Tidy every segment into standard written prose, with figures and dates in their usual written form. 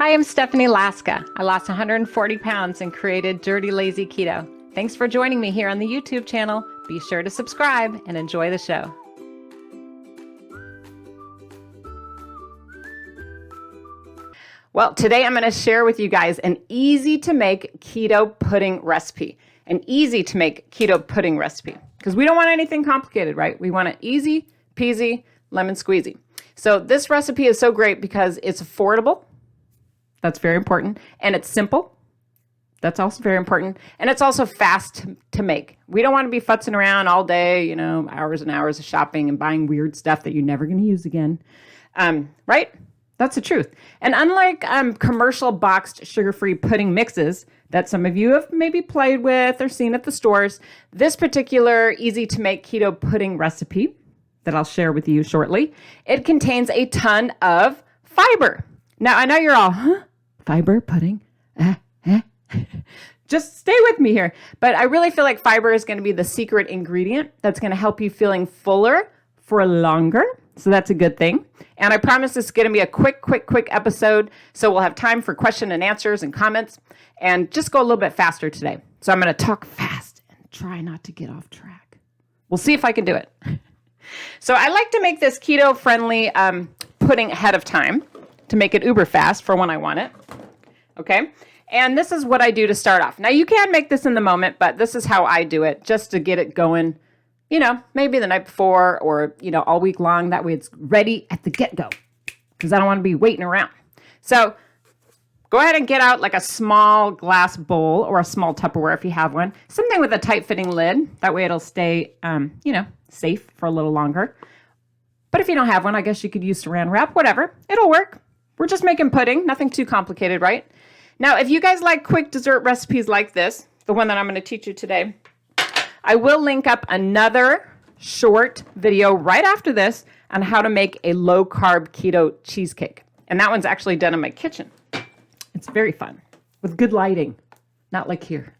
Hi, I'm Stephanie Laska. I lost 140 pounds and created Dirty Lazy Keto. Thanks for joining me here on the YouTube channel. Be sure to subscribe and enjoy the show. Well, today I'm going to share with you guys an easy to make keto pudding recipe. An easy to make keto pudding recipe. Because we don't want anything complicated, right? We want it easy peasy, lemon squeezy. So this recipe is so great because it's affordable. That's very important. And it's simple. That's also very important. And it's also fast to make. We don't want to be futzing around all day, hours and hours of shopping and buying weird stuff that you're never going to use again. Right? That's the truth. And unlike commercial boxed sugar-free pudding mixes that some of you have maybe played with or seen at the stores, this particular easy-to-make keto pudding recipe that I'll share with you shortly, it contains a ton of fiber. Now, I know you're all, fiber, pudding, Just stay with me here. But I really feel like fiber is going to be the secret ingredient that's going to help you feeling fuller for longer. So that's a good thing. And I promise this is going to be a quick episode. So we'll have time for question and answers and comments and just go a little bit faster today. So I'm going to talk fast and try not to get off track. We'll see if I can do it. So I like to make this keto-friendly pudding ahead of time to make it uber fast for when I want it. Okay? And this is what I do to start off. Now, you can make this in the moment, but this is how I do it just to get it going, maybe the night before or, all week long. That way it's ready at the get-go because I don't want to be waiting around. So go ahead and get out like a small glass bowl or a small Tupperware if you have one. Something with a tight-fitting lid. That way it'll stay, safe for a little longer. But if you don't have one, I guess you could use saran wrap, whatever. It'll work. We're just making pudding. Nothing too complicated, right? Now, if you guys like quick dessert recipes like this, the one that I'm going to teach you today, I will link up another short video right after this on how to make a low-carb keto cheesecake. And that one's actually done in my kitchen. It's very fun with good lighting, not like here.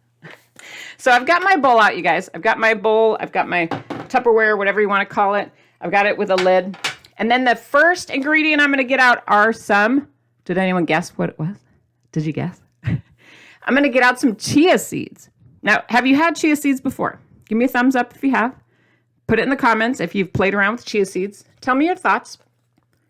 So I've got my bowl out, you guys. I've got my bowl. I've got my Tupperware, whatever you want to call it. I've got it with a lid. And then the first ingredient I'm going to get out are did anyone guess what it was? Did you guess? I'm going to get out some chia seeds. Now, have you had chia seeds before? Give me a thumbs up if you have. Put it in the comments if you've played around with chia seeds. Tell me your thoughts.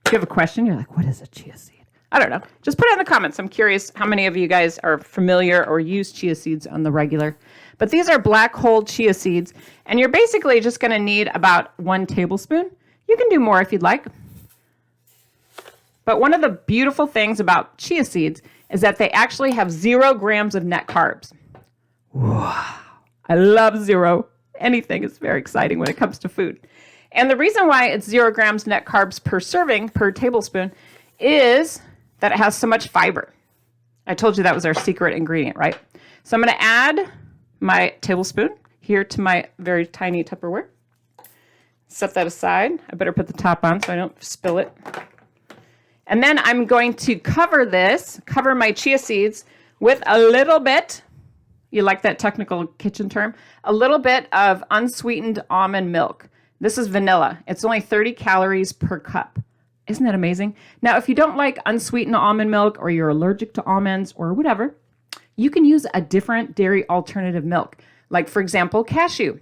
If you have a question, you're like, what is a chia seed? I don't know. Just put it in the comments. I'm curious how many of you guys are familiar or use chia seeds on the regular. But these are black whole chia seeds. And you're basically just going to need about 1 tablespoon. You can do more if you'd like. But one of the beautiful things about chia seeds is that they actually have 0 grams of net carbs. Wow. I love zero. Anything is very exciting when it comes to food. And the reason why it's 0 grams net carbs per serving, per tablespoon, is that it has so much fiber. I told you that was our secret ingredient, right? So I'm going to add my tablespoon here to my very tiny Tupperware. Set that aside. I better put the top on so I don't spill it. And then I'm going to cover my chia seeds with a little bit, you like that technical kitchen term, a little bit of unsweetened almond milk. This is vanilla. It's only 30 calories per cup. Isn't that amazing? Now, if you don't like unsweetened almond milk or you're allergic to almonds or whatever, you can use a different dairy alternative milk, like, for example, cashew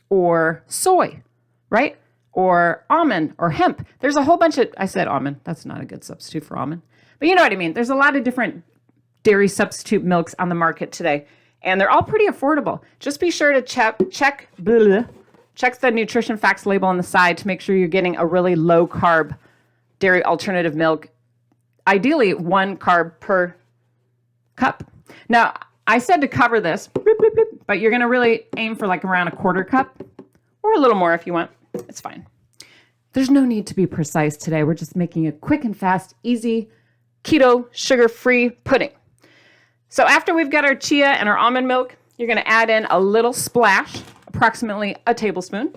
or soy, right? Or almond or hemp. There's a whole bunch of, I said almond. That's not a good substitute for almond. But you know what I mean. There's a lot of different dairy substitute milks on the market today. And they're all pretty affordable. Just be sure to check the nutrition facts label on the side to make sure you're getting a really low carb dairy alternative milk. Ideally 1 carb per cup. Now, I said to cover this, but you're going to really aim for like around 1/4 cup or a little more if you want. It's fine. There's no need to be precise today. We're just making a quick and fast, easy, keto, sugar-free pudding. So after we've got our chia and our almond milk, you're going to add in a little splash, approximately a tablespoon,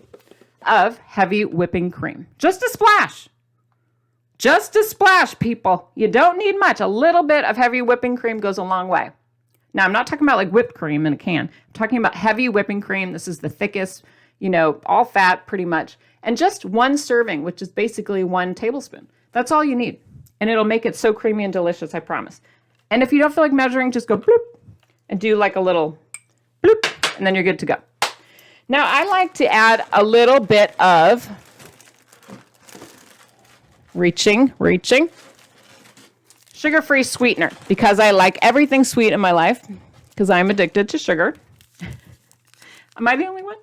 of heavy whipping cream. Just a splash. Just a splash, people. You don't need much. A little bit of heavy whipping cream goes a long way. Now, I'm not talking about like whipped cream in a can. I'm talking about heavy whipping cream. This is the thickest, all fat pretty much. And just 1 serving, which is basically 1 tablespoon. That's all you need. And it'll make it so creamy and delicious, I promise. And if you don't feel like measuring, just go bloop and do like a little bloop, and then you're good to go. Now, I like to add a little bit of reaching, sugar-free sweetener, because I like everything sweet in my life, because I'm addicted to sugar. Am I the only one?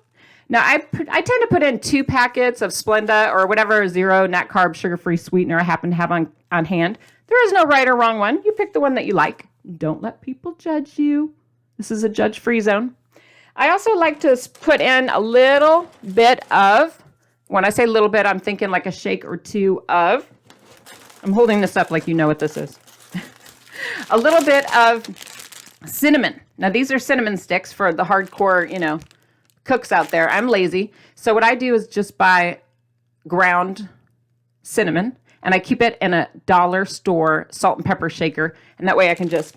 Now, I tend to put in 2 packets of Splenda or whatever 0 net carb sugar-free sweetener I happen to have on hand. There is no right or wrong one. You pick the one that you like. Don't let people judge you. This is a judge-free zone. I also like to put in a little bit of, when I say little bit, I'm thinking like a shake or 2 of, I'm holding this up like you know what this is, a little bit of cinnamon. Now, these are cinnamon sticks for the hardcore, cooks out there. I'm lazy. So what I do is just buy ground cinnamon, and I keep it in a dollar store salt and pepper shaker. And that way I can just,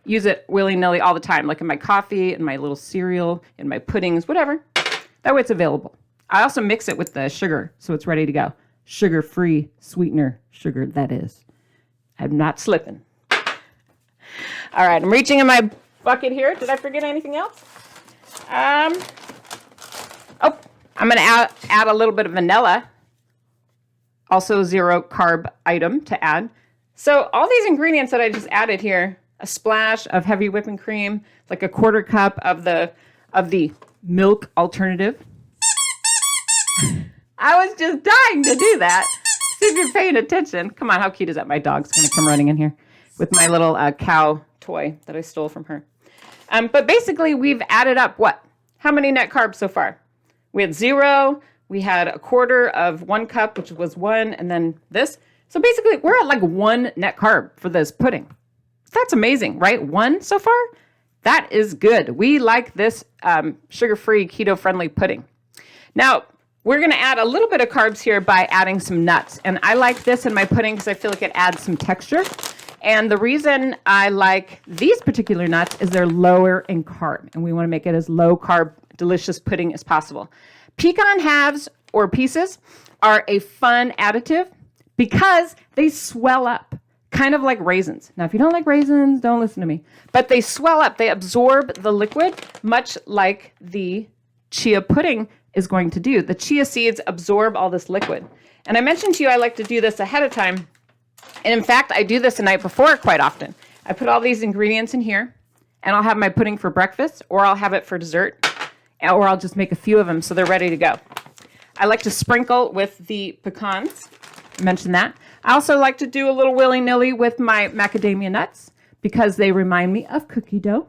use it willy-nilly all the time, like in my coffee, in my little cereal, in my puddings, whatever. That way it's available. I also mix it with the sugar, so it's ready to go. Sugar-free sweetener sugar, that is. I'm not slipping. All right, I'm reaching in my bucket here. Did I forget anything else? I'm going to add a little bit of vanilla. Also 0 carb item to add. So all these ingredients that I just added here, a splash of heavy whipping cream, like a 1/4 cup of the milk alternative. I was just dying to do that. See if you're paying attention. Come on, how cute is that? My dog's going to come running in here with my little cow toy that I stole from her. But basically, we've added up what? How many net carbs so far? We had 0. We had 1/4 of 1 cup, which was 1, and then this. So basically, we're at like 1 net carb for this pudding. That's amazing, right? 1 so far? That is good. We like this sugar-free, keto-friendly pudding. Now, we're going to add a little bit of carbs here by adding some nuts. And I like this in my pudding because I feel like it adds some texture. And the reason I like these particular nuts is they're lower in carb. And we want to make it as low-carb, delicious pudding as possible. Pecan halves or pieces are a fun additive because they swell up. Kind of like raisins. Now, if you don't like raisins, don't listen to me. But they swell up. They absorb the liquid, much like the chia pudding is going to do. The chia seeds absorb all this liquid. And I mentioned to you I like to do this ahead of time. And in fact, I do this the night before quite often. I put all these ingredients in here, and I'll have my pudding for breakfast, or I'll have it for dessert, or I'll just make a few of them so they're ready to go. I like to sprinkle with the pecans. I mentioned that. I also like to do a little willy-nilly with my macadamia nuts because they remind me of cookie dough.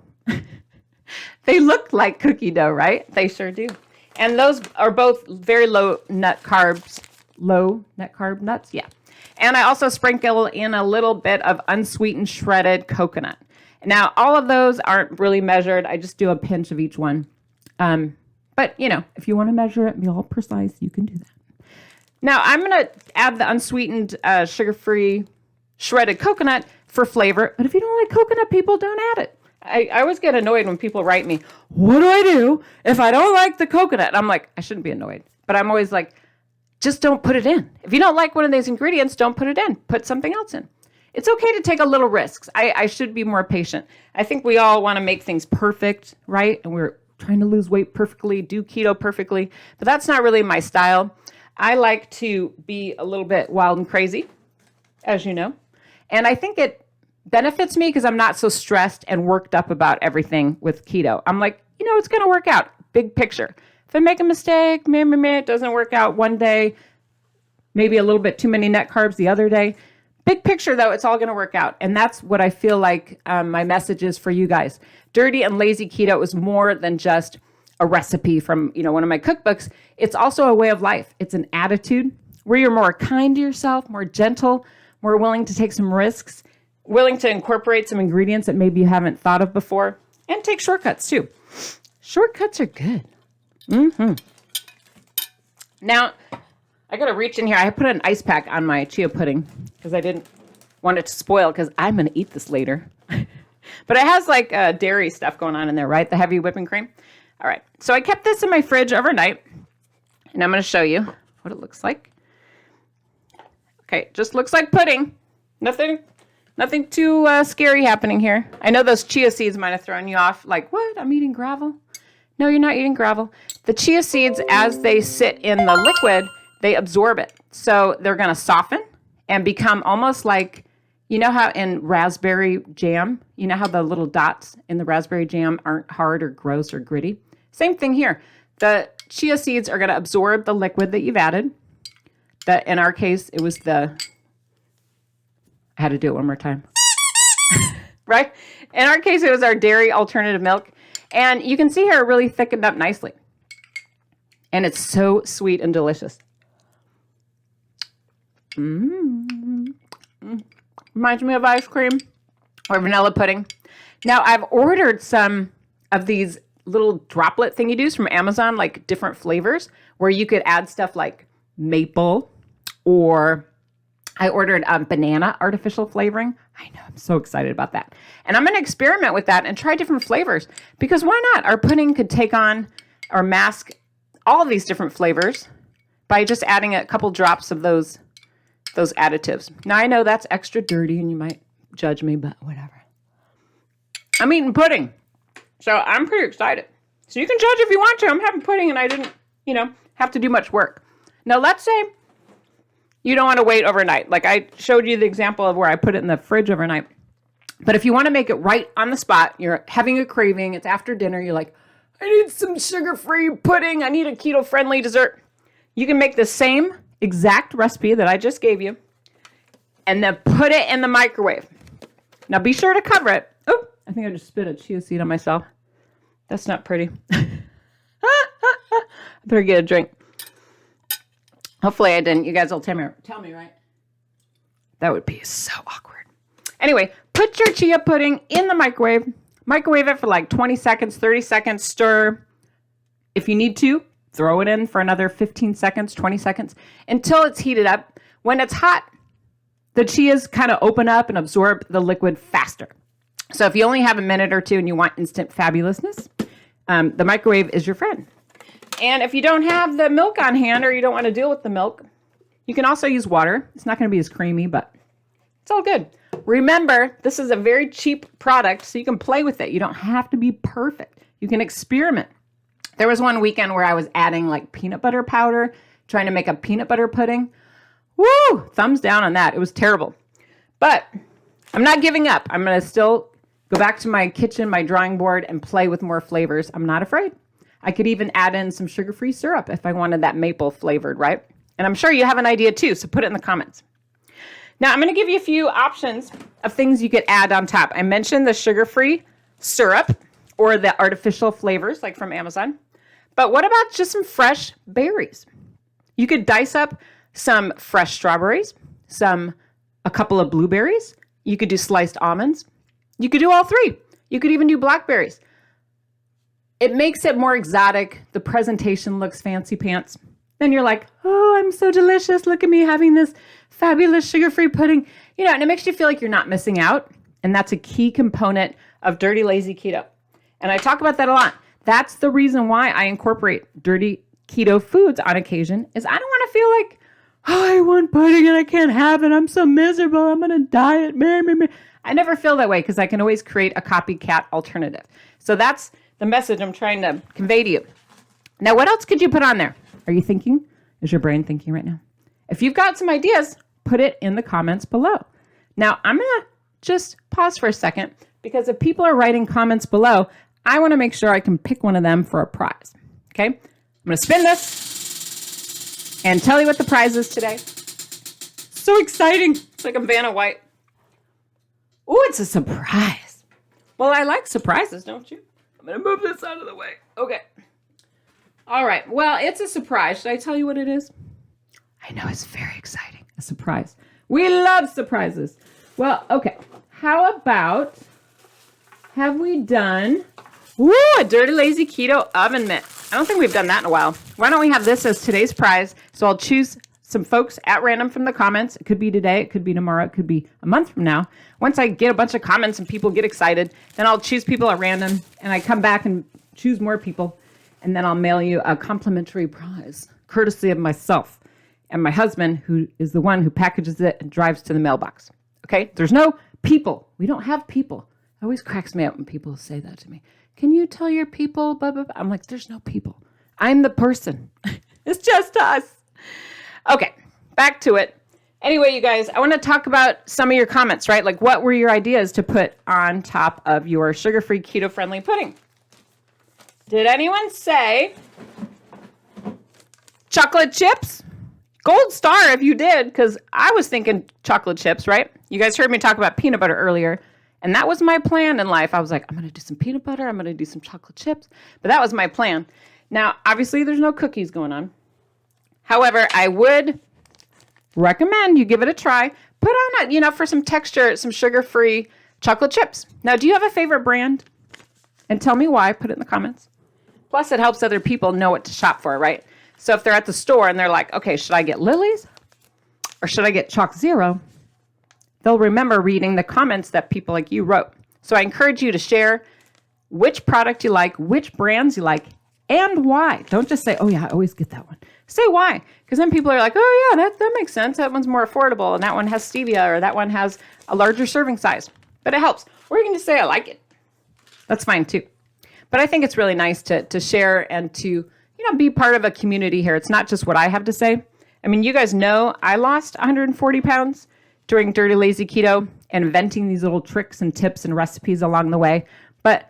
They look like cookie dough, right? They sure do. And those are both very low net carb nuts. Yeah. And I also sprinkle in a little bit of unsweetened shredded coconut. Now, all of those aren't really measured. I just do a pinch of each one. But, if you want to measure it and be all precise, you can do that. Now, I'm going to add the unsweetened, sugar-free, shredded coconut for flavor. But if you don't like coconut, people don't add it. I always get annoyed when people write me, what do I do if I don't like the coconut? And I'm like, I shouldn't be annoyed. But I'm always like, just don't put it in. If you don't like one of these ingredients, don't put it in. Put something else in. It's okay to take a little risks. I should be more patient. I think we all want to make things perfect, right? And we're trying to lose weight perfectly, do keto perfectly. But that's not really my style. I like to be a little bit wild and crazy, as you know. And I think it benefits me because I'm not so stressed and worked up about everything with keto. I'm like, it's going to work out. Big picture. If I make a mistake, it doesn't work out one day, maybe a little bit too many net carbs the other day. Big picture, though, it's all going to work out. And that's what I feel like my message is for you guys. Dirty and Lazy Keto is more than just a recipe from, one of my cookbooks. It's also a way of life. It's an attitude where you're more kind to yourself, more gentle, more willing to take some risks, willing to incorporate some ingredients that maybe you haven't thought of before, and take shortcuts too. Shortcuts are good. Now, I got to reach in here. I put an ice pack on my chia pudding because I didn't want it to spoil because I'm going to eat this later. But it has like dairy stuff going on in there, right? The heavy whipping cream. All right. So I kept this in my fridge overnight, and I'm going to show you what it looks like. Okay. Just looks like pudding. Nothing Nothing too scary happening here. I know those chia seeds might have thrown you off. Like, what? I'm eating gravel? No, you're not eating gravel. The chia seeds, as they sit in the liquid, they absorb it. So they're going to soften and become almost like, you know how in raspberry jam, you know how the little dots in the raspberry jam aren't hard or gross or gritty? Same thing here. The chia seeds are going to absorb the liquid that you've added. That in our case, it was I had to do it one more time. Right? In our case, it was our dairy alternative milk. And you can see here it really thickened up nicely. And it's so sweet and delicious. Reminds me of ice cream or vanilla pudding. Now, I've ordered some of these little droplet thingy-doos from Amazon, like different flavors, where you could add stuff like maple, or I ordered banana artificial flavoring. I know, I'm so excited about that. And I'm going to experiment with that and try different flavors, because why not? Our pudding could take on or mask all of these different flavors by just adding a couple drops of those additives. Now, I know that's extra dirty and you might judge me, but whatever. I'm eating pudding, so I'm pretty excited. So you can judge if you want to. I'm having pudding and I didn't, have to do much work. Now, let's say you don't want to wait overnight. Like I showed you the example of where I put it in the fridge overnight. But if you want to make it right on the spot, you're having a craving, it's after dinner, you're like, I need some sugar-free pudding, I need a keto-friendly dessert. You can make the same exact recipe that I just gave you and then put it in the microwave. Now be sure to cover it. Oh, I think I just spit a chia seed on myself. That's not pretty. I better get a drink. Hopefully I didn't. You guys will tell me, right? That would be so awkward. Anyway, put your chia pudding in the microwave. Microwave it for like 20 seconds, 30 seconds, stir. If you need to, throw it in for another 15 seconds, 20 seconds, until it's heated up. When it's hot, the chias kind of open up and absorb the liquid faster. So if you only have a minute or two and you want instant fabulousness, the microwave is your friend. And if you don't have the milk on hand or you don't want to deal with the milk, you can also use water. It's not going to be as creamy, but it's all good. Remember, this is a very cheap product, so you can play with it. You don't have to be perfect. You can experiment. There was one weekend where I was adding like peanut butter powder, trying to make a peanut butter pudding. Woo! Thumbs down on that. It was terrible. But I'm not giving up. I'm going to still go back to my kitchen, my drawing board, and play with more flavors. I'm not afraid. I could even add in some sugar-free syrup if I wanted that maple flavored, right? And I'm sure you have an idea too, so put it in the comments. Now, I'm going to give you a few options of things you could add on top. I mentioned the sugar-free syrup or the artificial flavors like from Amazon. But what about just some fresh berries? You could dice up some fresh strawberries, a couple of blueberries. You could do sliced almonds. You could do all three. You could even do blackberries. It makes it more exotic. The presentation looks fancy pants. Then you're like, oh, I'm so delicious. Look at me having this fabulous sugar-free pudding. And it makes you feel like you're not missing out. And that's a key component of Dirty Lazy Keto. And I talk about that a lot. That's the reason why I incorporate dirty keto foods on occasion, is I don't want to feel like, oh, I want pudding and I can't have it. I'm so miserable. I'm on a diet. I never feel that way because I can always create a copycat alternative. So that's the message I'm trying to convey to you. Now, what else could you put on there? Are you thinking? Is your brain thinking right now? If you've got some ideas, put it in the comments below. Now, I'm going to just pause for a second because if people are writing comments below, I want to make sure I can pick one of them for a prize. Okay? I'm going to spin this and tell you what the prize is today. So exciting. It's like a Vanna White. Oh, it's a surprise. Well, I like surprises, don't you? I'm going to move this out of the way. Okay. All right. Well, it's a surprise. Should I tell you what it is? I know, it's very exciting. A surprise. We love surprises. Well, okay. How about, have we done, a Dirty Lazy Keto oven mitt? I don't think we've done that in a while. Why don't we have this as today's prize? So I'll choose some folks at random from the comments. It could be today. It could be tomorrow. It could be a month from now. Once I get a bunch of comments and people get excited, then I'll choose people at random and I come back and choose more people. And then I'll mail you a complimentary prize, courtesy of myself and my husband, who is the one who packages it and drives to the mailbox. Okay? There's no people. We don't have people. It always cracks me up when people say that to me. Can you tell your people, blah, blah, blah? I'm like, there's no people. I'm the person. It's just us. Okay, back to it. Anyway, you guys, I want to talk about some of your comments, right? Like, what were your ideas to put on top of your sugar-free, keto-friendly pudding? Did anyone say chocolate chips? Gold star if you did, because I was thinking chocolate chips, right? You guys heard me talk about peanut butter earlier, and that was my plan in life. I was like, I'm going to do some peanut butter. I'm going to do some chocolate chips. But that was my plan. Now, obviously, there's no cookies going on. However, I would recommend you give it a try. Put on it, for some texture, some sugar-free chocolate chips. Now, do you have a favorite brand? And tell me why. Put it in the comments. Plus, it helps other people know what to shop for, right? So if they're at the store and they're like, okay, should I get Lily's or should I get Chalk Zero? They'll remember reading the comments that people like you wrote. So I encourage you to share which product you like, which brands you like, and why. Don't just say, oh yeah, I always get that one. Say why. Because then people are like, oh yeah, that makes sense. That one's more affordable and that one has stevia or that one has a larger serving size. But it helps. Or you can just say, I like it. That's fine too. But I think it's really nice to share and to be part of a community here. It's not just what I have to say. I mean, you guys know I lost 140 pounds during Dirty Lazy Keto and inventing these little tricks and tips and recipes along the way. But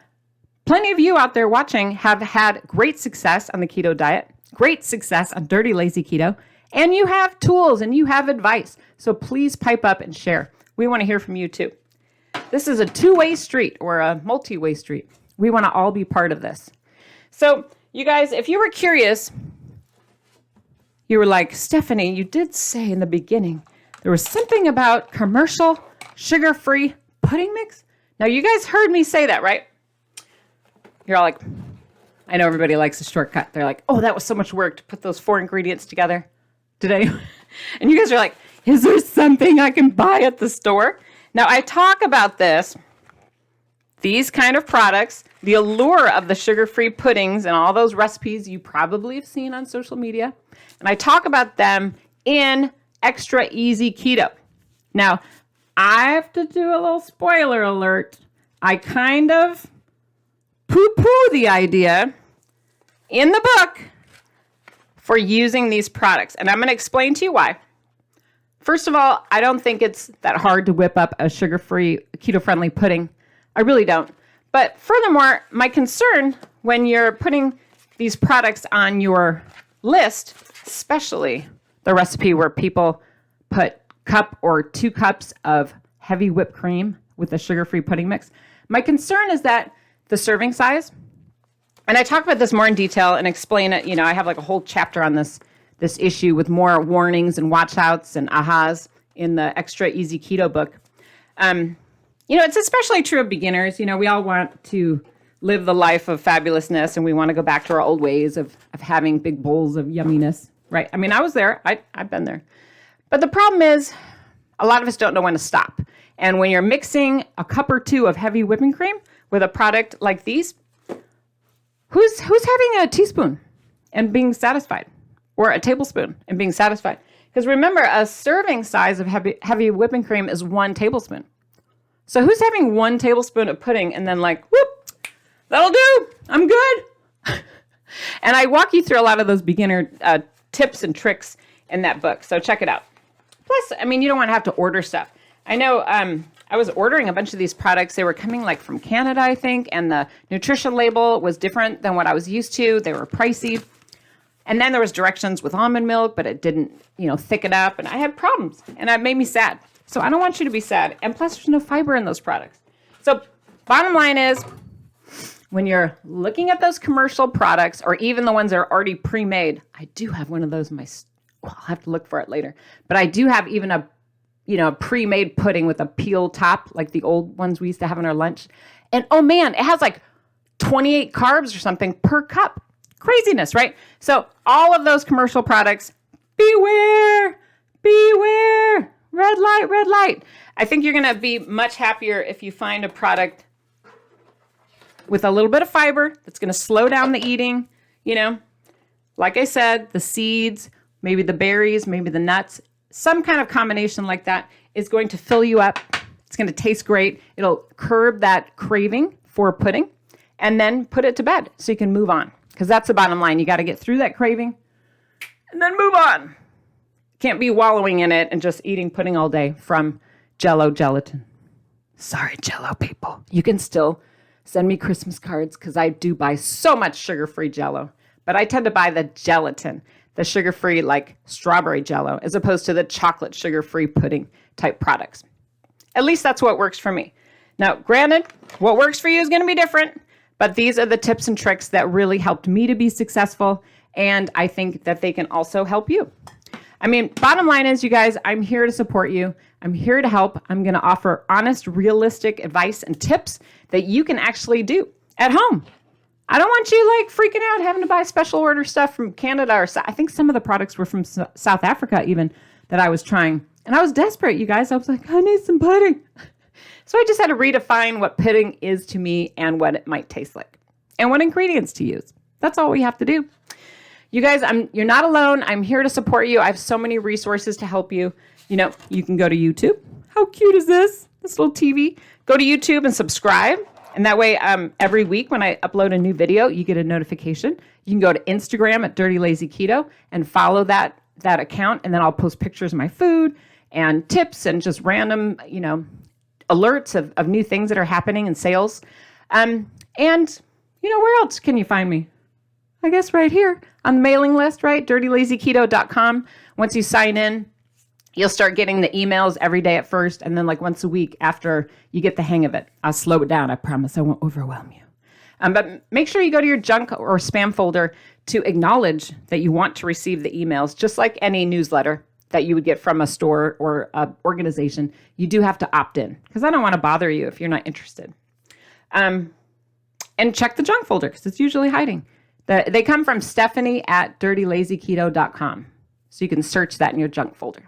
plenty of you out there watching have had great success on the keto diet, great success on Dirty Lazy Keto, and you have tools and you have advice. So please pipe up and share. We want to hear from you too. This is a two-way street or a multi-way street. We want to all be part of this. So you guys, if you were curious, you were like, Stephanie, you did say in the beginning, there was something about commercial sugar-free pudding mix. Now you guys heard me say that, right? You're all like, I know everybody likes a shortcut. They're like, oh, that was so much work to put those 4 ingredients together. Did anyone? And you guys are like, is there something I can buy at the store? Now I talk about these kind of products, the allure of the sugar-free puddings and all those recipes you probably have seen on social media. And I talk about them in Extra Easy Keto. Now, I have to do a little spoiler alert. I kind of poo-poo the idea in the book for using these products. And I'm going to explain to you why. First of all, I don't think it's that hard to whip up a sugar-free, keto-friendly pudding. I really don't. But furthermore, my concern when you're putting these products on your list, especially the recipe where people put cup or 2 cups of heavy whipped cream with a sugar-free pudding mix, my concern is that the serving size, and I talk about this more in detail and explain it. I have like a whole chapter on this issue with more warnings and watch outs and ahas in the Extra Easy Keto book. It's especially true of beginners. We all want to live the life of fabulousness and we want to go back to our old ways of having big bowls of yumminess, right? I mean, I was there. I've been there. But the problem is a lot of us don't know when to stop. And when you're mixing a cup or 2 of heavy whipping cream with a product like these, who's having a teaspoon and being satisfied, or a tablespoon and being satisfied? Because remember, a serving size of heavy whipping cream is 1 tablespoon. So who's having 1 tablespoon of pudding and then like, whoop, that'll do, I'm good. And I walk you through a lot of those beginner tips and tricks in that book. So check it out. Plus, I mean, you don't want to have to order stuff. I know I was ordering a bunch of these products. They were coming like from Canada, I think, and the nutrition label was different than what I was used to. They were pricey. And then there was directions with almond milk, but it didn't, thicken up. And I had problems, and it made me sad. So I don't want you to be sad. And plus, there's no fiber in those products. So bottom line is, when you're looking at those commercial products, or even the ones that are already pre-made, I do have one of those in my, I'll have to look for it later. But I do have even a pre-made pudding with a peel top, like the old ones we used to have in our lunch. And oh man, it has like 28 carbs or something per cup. Craziness, right? So all of those commercial products, beware, beware. Red light, red light. I think you're going to be much happier if you find a product with a little bit of fiber that's going to slow down the eating. Like I said, the seeds, maybe the berries, maybe the nuts, some kind of combination like that is going to fill you up It's going to taste great. It'll curb that craving for pudding, and then put it to bed so you can move on. Because that's the bottom line. You got to get through that craving and then move on. Can't be wallowing in it and just eating pudding all day from Jell-O gelatin. Sorry, Jell-O people. You can still send me Christmas cards because I do buy so much sugar-free Jell-O. But I tend to buy the gelatin, the sugar-free like strawberry Jell-O, as opposed to the chocolate sugar-free pudding type products. At least that's what works for me. Now, granted, what works for you is going to be different, but these are the tips and tricks that really helped me to be successful, and I think that they can also help you. I mean, bottom line is, you guys, I'm here to support you. I'm here to help. I'm going to offer honest, realistic advice and tips that you can actually do at home. I don't want you like freaking out having to buy special order stuff from Canada, or I think some of the products were from South Africa even that I was trying. And I was desperate, you guys. I was like, I need some pudding. So I just had to redefine what pudding is to me and what it might taste like and what ingredients to use. That's all we have to do. You guys, you're not alone. I'm here to support you. I have so many resources to help you. You know, you can go to YouTube. How cute is this? This little TV. Go to YouTube and subscribe. And that way, every week when I upload a new video, you get a notification. You can go to Instagram at Dirty Lazy Keto and follow that account. And then I'll post pictures of my food and tips and just random, alerts of new things that are happening in sales. And, where else can you find me? I guess right here on the mailing list, right? DirtyLazyKeto.com. Once you sign in, you'll start getting the emails every day at first, and then like once a week after you get the hang of it. I'll slow it down. I promise I won't overwhelm you. But make sure you go to your junk or spam folder to acknowledge that you want to receive the emails, just like any newsletter that you would get from a store or an organization. You do have to opt in because I don't want to bother you if you're not interested. And check the junk folder because it's usually hiding. They come from Stephanie at DirtyLazyKeto.com. So you can search that in your junk folder.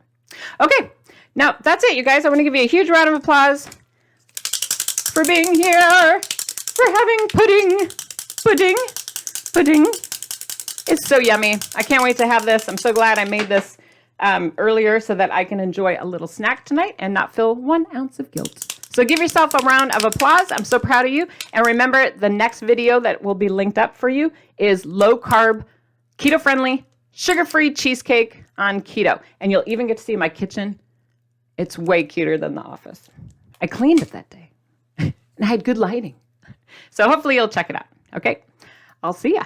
Okay, now that's it, you guys. I want to give you a huge round of applause for being here, for having pudding. It's so yummy. I can't wait to have this. I'm so glad I made this earlier so that I can enjoy a little snack tonight and not feel 1 ounce of guilt. So give yourself a round of applause. I'm so proud of you. And remember, the next video that will be linked up for you is low-carb, keto-friendly, sugar-free cheesecake on keto. And you'll even get to see my kitchen. It's way cuter than the office. I cleaned it that day. And I had good lighting. So hopefully you'll check it out. Okay? I'll see ya.